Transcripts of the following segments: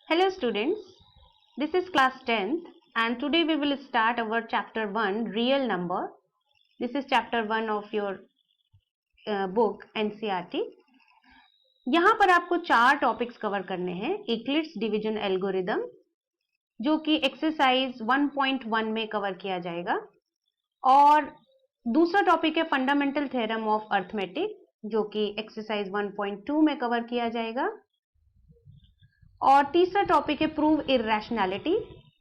Hello students, this is class 10th and today we will start our chapter 1 real number. This is chapter 1 of your book NCERT. यहाँ पर आपको 4 topics cover करने हैं. Euclid's division algorithm जो कि exercise 1.1 में cover किया जाएगा और दूसरा टॉपिक है फंडामेंटल थ्योरम ऑफ अर्थमेटिक जो कि एक्सरसाइज 1.2 में कवर किया जाएगा और तीसरा टॉपिक है प्रूव इर्रेशनैलिटी.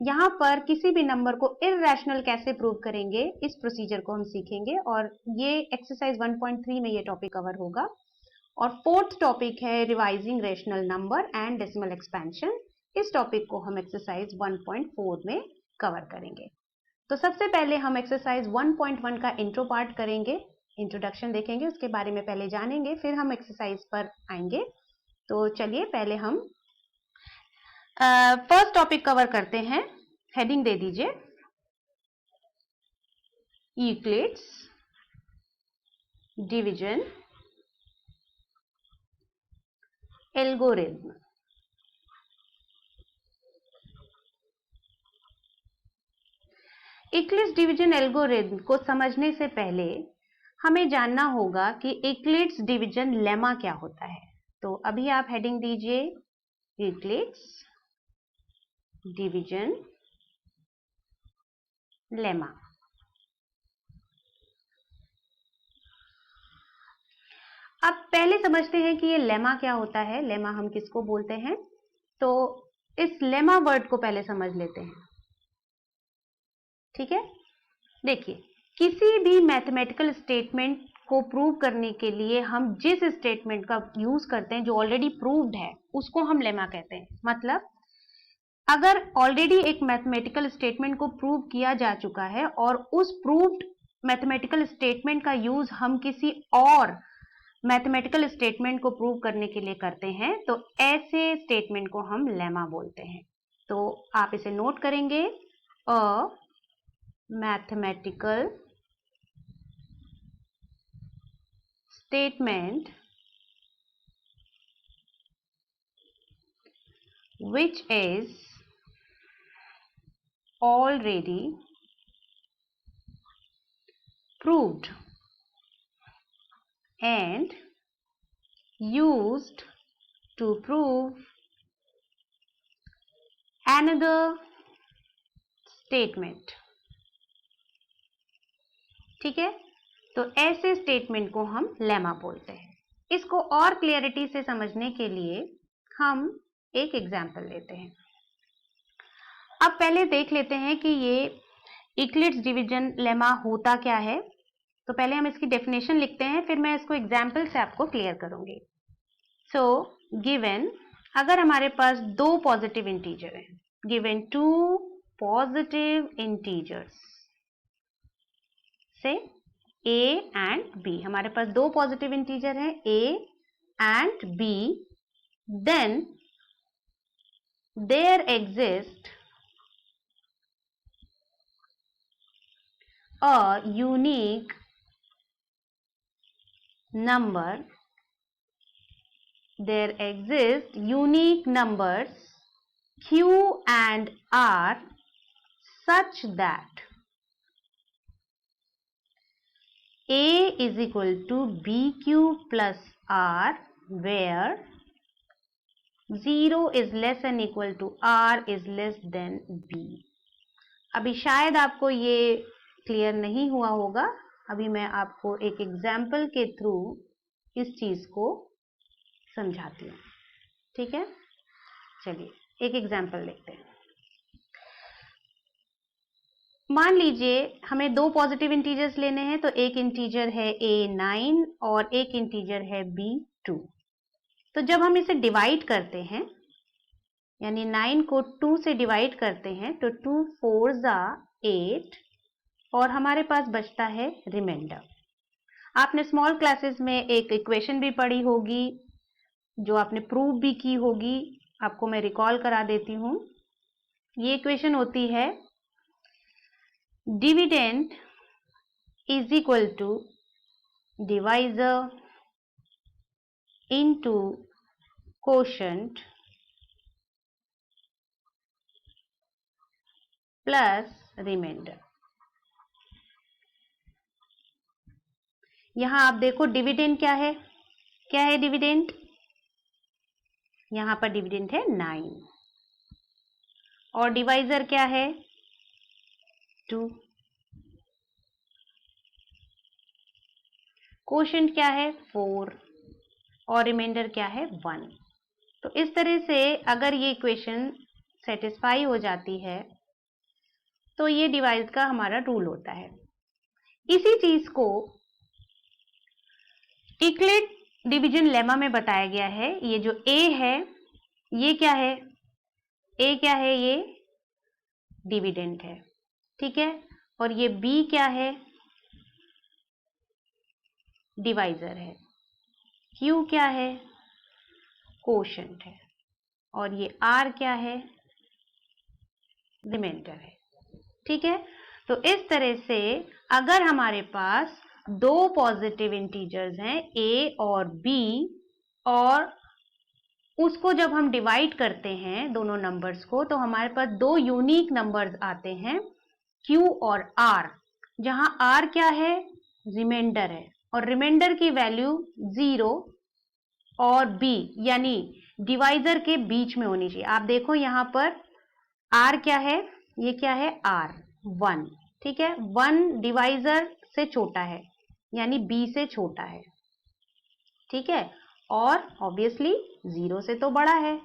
यहां पर किसी भी नंबर को इर्रेशनल कैसे प्रूव करेंगे इस प्रोसीजर को हम सीखेंगे और ये एक्सरसाइज 1.3 में ये टॉपिक कवर होगा. और फोर्थ टॉपिक है revising rational number and decimal expansion. इस टॉपिक को हम एक्सरसाइज 1.4 में कवर करेंगे. तो सबसे पहले हम एक्सरसाइज 1.1 का इंट्रो पार्ट करेंगे, इंट्रोडक्शन देखेंगे, उसके बारे में पहले जानेंगे, फिर हम एक्सरसाइज पर आएंगे. तो चलिए पहले हम फर्स्ट टॉपिक कवर करते हैं. हेडिंग दे दीजिए Euclid's division algorithm. Euclid's division algorithm को समझने से पहले हमें जानना होगा कि यूक्लिड्स डिवीजन लेमा क्या होता है. तो अभी आप हेडिंग दीजिए यूक्लिड्स डिवीजन लेमा. अब पहले समझते हैं कि ये लेमा क्या होता है. लेमा हम किसको बोलते हैं, तो इस लेमा वर्ड को पहले समझ लेते हैं. ठीक है, देखिए किसी भी मैथमेटिकल स्टेटमेंट को प्रूव करने के लिए हम जिस स्टेटमेंट का यूज करते हैं जो ऑलरेडी प्रूव्ड है उसको हम लेमा कहते हैं. मतलब अगर ऑलरेडी एक मैथमेटिकल स्टेटमेंट को प्रूव किया जा चुका है और उस प्रूव्ड मैथमेटिकल स्टेटमेंट का यूज हम किसी और मैथमेटिकल स्टेटमेंट को प्रूव करने के लिए करते हैं तो ऐसे स्टेटमेंट को हम लेमा बोलते हैं. तो आप इसे नोट करेंगे, a mathematical statement which is already proved and used to prove another statement. ठीक है, तो ऐसे स्टेटमेंट को हम लेमा बोलते हैं. इसको और क्लियरिटी से समझने के लिए हम एक एग्जाम्पल लेते हैं. अब पहले देख लेते हैं कि ये यूक्लिड्स डिवीजन लेमा होता क्या है. तो पहले हम इसकी डेफिनेशन लिखते हैं, फिर मैं इसको एग्जाम्पल से आपको क्लियर करूंगी. सो गिवन, अगर हमारे पास दो पॉजिटिव इंटीजर हैं, गिवन टू पॉजिटिव इंटीजर्स से a एंड b, हमारे पास दो पॉजिटिव इंटीजर हैं a and b, then there exists a unique number, there exist unique numbers q and r such that a is equal to bq plus r where 0 is less than equal to r is less than b. अभी शायद आपको ये clear नहीं हुआ होगा. अभी मैं आपको एक एग्जाम्पल के थ्रू इस चीज को समझाती हूँ. ठीक है, चलिए एक एग्जाम्पल देखते हैं. मान लीजिए हमें दो पॉजिटिव इंटीजर्स लेने हैं, तो एक इंटीजर है a9 और एक इंटीजर है b2. तो जब हम इसे डिवाइड करते हैं, यानी 9 को 2 से डिवाइड करते हैं, तो 2 4 जा 8 और हमारे पास बचता है रिमाइंडर. आपने स्मॉल क्लासेस में एक इक्वेशन भी पढ़ी होगी जो आपने प्रूव भी की होगी. आपको मैं रिकॉल करा देती हूं. ये इक्वेशन होती है dividend is equal to divisor into quotient plus remainder. यहां आप देखो डिविडेंड क्या है, क्या है डिविडेंड, यहां पर डिविडेंड है 9 और डिवाइजर क्या है 2, कोशेंट क्या है 4 और रिमाइंडर क्या है 1। तो इस तरह से अगर ये इक्वेशन सेटिस्फाई हो जाती है तो ये डिवाइस का हमारा रूल होता है। इसी चीज को यूक्लिड डिवीजन लेमा में बताया गया है। ये जो ए है ये क्या है, ए क्या है, ये डिविडेंड है, ठीक है, और ये बी क्या है, डिवाइजर है, क्यू क्या है, कोशेंट है, और ये आर क्या है, रिमाइंडर है, ठीक है। तो इस तरह से अगर हमारे पास दो पॉजिटिव इंटीजर्स हैं ए और बी और उसको जब हम डिवाइड करते हैं दोनों नंबर्स को तो हमारे पास दो यूनिक नंबर्स आते हैं Q और R, जहां R क्या है, रिमाइंडर है और रिमाइंडर की वैल्यू 0 और B यानी डिवाइजर के बीच में होनी चाहिए। आप देखो यहां पर R क्या है, ये क्या है R 1, ठीक है, 1 डिवाइजर से छोटा है यानी B से छोटा है, ठीक है, और ऑब्वियसली 0 से तो बड़ा है,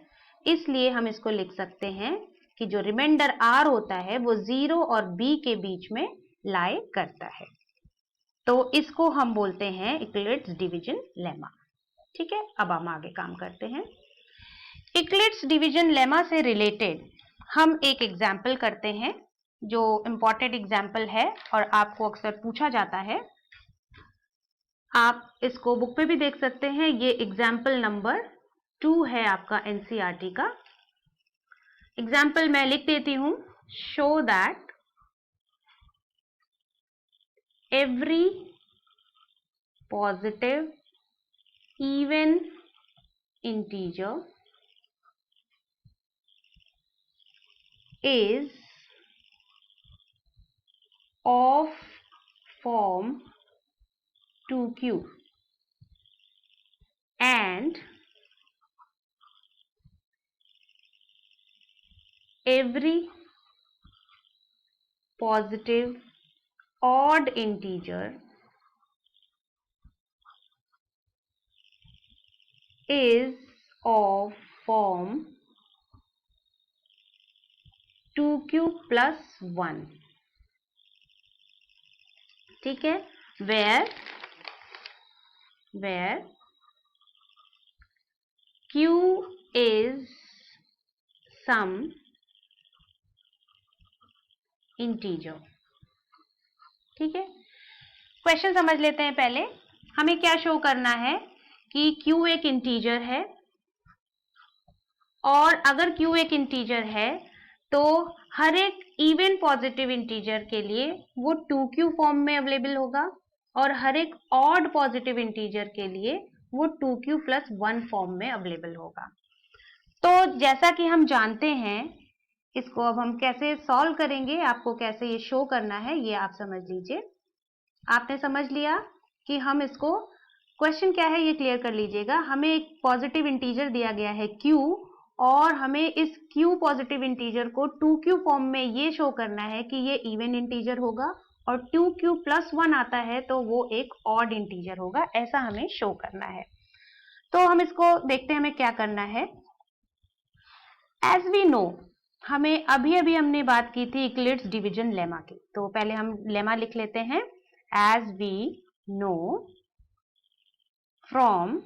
इसलिए हम इसको लिख सकते हैं कि जो रिमाइंडर R होता है वो 0 और B के बीच में लाई करता है। तो इसको हम बोलते हैं यूक्लिड्स डिवीजन लेमा, ठीक है। अब हम आगे काम करते हैं। यूक्लिड्स डिवीजन लेमा से रिलेटेड हम एक एग्जाम्पल करते हैं जो इंपॉर्टेंट एग्जाम्पल है और आपको अक्सर पूछा जाता है। आप इसको बुक पे भी देख सकते हैं। ये एग्जाम्पल नंबर 2 है आपका एनसीईआरटी का। एग्जाम्पल मैं लिख देती हूं, show that every positive even integer is of form 2q and every positive odd integer is of form 2q plus 1, ठीक है, where q is some integer, ठीक है। क्वेश्चन समझ लेते हैं पहले। हमें क्या शो करना है कि q एक इंटीजर है और अगर q एक इंटीजर है तो हर एक इवन पॉजिटिव इंटीजर के लिए वो 2q फॉर्म में अवेलेबल होगा और हर एक ऑड पॉजिटिव इंटीजर के लिए वो 2q plus 1 फॉर्म में अवेलेबल होगा। तो जैसा कि हम जानते हैं, इसको अब हम कैसे सॉल्व करेंगे, आपको कैसे ये शो करना है ये आप समझ लीजिए। आपने समझ लिया कि हम इसको, क्वेश्चन क्या है ये क्लियर कर लीजिएगा। हमें एक पॉजिटिव इंटीजर दिया गया है q और हमें इस q पॉजिटिव इंटीजर को 2q फॉर्म में ये शो करना है कि ये इवन इंटीजर होगा और 2q plus 1 आता है तो वो एक ऑड इंटीजर होगा, ऐसा हमें शो करना है। तो हम इसको देखते हैं हमें क्या करना है। एज वी नो, हमें अभी हमने बात की थी यूक्लिड्स डिवीजन लेमा की, तो पहले हम लेमा लिख लेते हैं। As we know from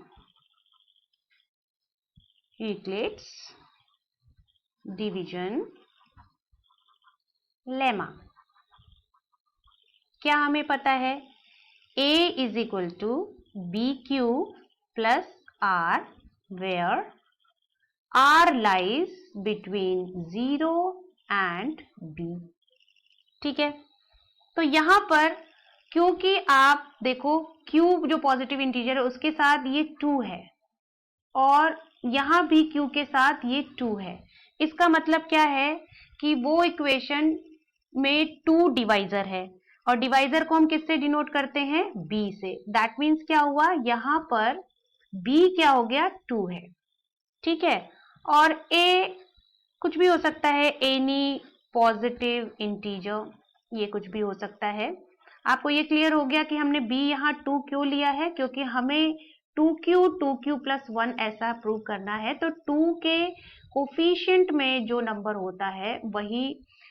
Euclid's division lemma, क्या हमें पता है, A is equal to BQ plus R where R lies between 0 and B, ठीक है। तो यहां पर क्योंकि आप देखो Q जो पॉजिटिव इंटीजर है उसके साथ ये 2 है और यहां भी Q के साथ ये 2 है, इसका मतलब क्या है कि वो इक्वेशन में 2 डिवाइजर है और डिवाइजर को हम किससे डिनोट करते हैं? b से। दैट मीन्स क्या हुआ, यहां पर b क्या हो गया? 2 है, ठीक है। और a कुछ भी हो सकता है, एनी पॉजिटिव इंटीजर, ये कुछ भी हो सकता है। आपको ये क्लियर हो गया कि हमने b यहाँ 2 क्यों लिया है? क्योंकि हमें 2q प्लस 1 ऐसा प्रूव करना है, तो 2 के कोफिशिएंट में जो नंबर होता है वही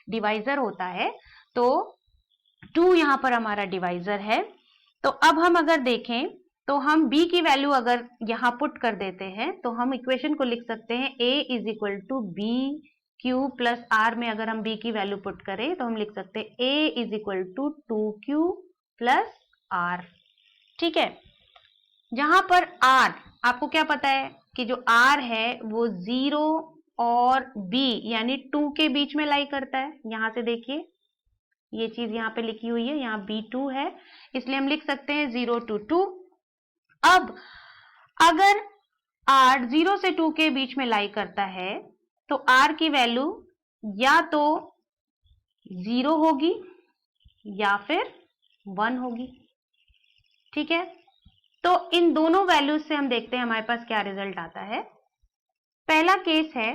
डिवाइजर होता है, तो 2 यहाँ पर हमारा डिवाइजर है। तो अब हम अगर देखें तो हम b की वैल्यू अगर यहाँ पुट कर देते हैं तो हम इक्वेशन को लिख सकते हैं a is equal to b q plus r में अगर हम b की वैल्यू पुट करें तो हम लिख सकते हैं a is equal to 2q plus r, ठीक है। जहां पर r, आपको क्या पता है कि जो r है वो 0 और b यानी 2 के बीच में लाई करता है। यहां से देखिए ये चीज यहाँ पे लिखी हुई है, यहाँ b2 है, इसलिए हम लिख सकते हैं 0 to 2। अब अगर r 0 से 2 के बीच में लाई करता है तो r की वैल्यू या तो 0 होगी या फिर 1 होगी, ठीक है। तो इन दोनों वैल्यूज से हम देखते हैं हमारे पास क्या रिजल्ट आता है। पहला केस है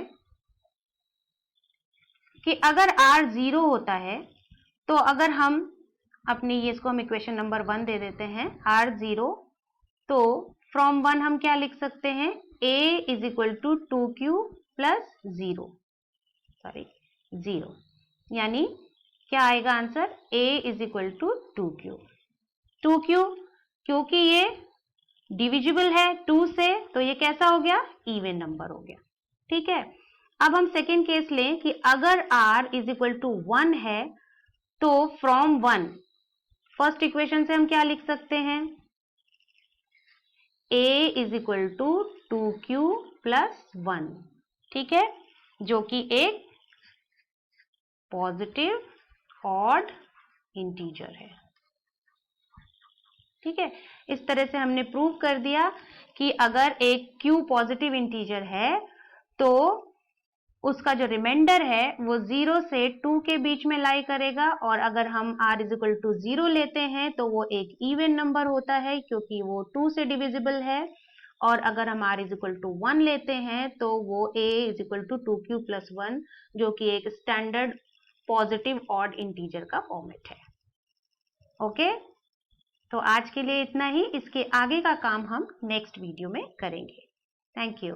कि अगर r 0 होता है तो अगर हम अपनी ये इसको हम इक्वेशन नंबर 1 दे देते हैं, r 0, तो फ्रॉम 1 हम क्या लिख सकते हैं? a is equal to 2q plus 0, sorry 0, यानी क्या आएगा answer? a is equal to 2q। 2q क्योंकि ये डिविजिबल है 2 से, तो ये कैसा हो गया? इवन नंबर हो गया, ठीक है। अब हम सेकेंड केस लें कि अगर r इज इक्वल टू 1 है तो फ्रॉम 1 फर्स्ट इक्वेशन से हम क्या लिख सकते हैं? a is equal to 2q plus 1, ठीक है, जो कि एक पॉजिटिव ऑड इंटीजर है, ठीक है। इस तरह से हमने प्रूव कर दिया कि अगर एक q पॉजिटिव इंटीजर है तो उसका जो रिमाइंडर है वो 0 से 2 के बीच में लाई करेगा, और अगर हम r इज इक्वल टू 0 लेते हैं तो वो एक इवन नंबर होता है क्योंकि वो 2 से डिविजिबल है, और अगर हम r इज इक्वल टू 1 लेते हैं तो वो a is equal to 2q plus 1, जो कि एक स्टैंडर्ड पॉजिटिव ऑड इंटीजर का फॉर्मेट है। ओके, तो आज के लिए इतना ही, इसके आगे का काम हम नेक्स्ट वीडियो में करेंगे। Thank you.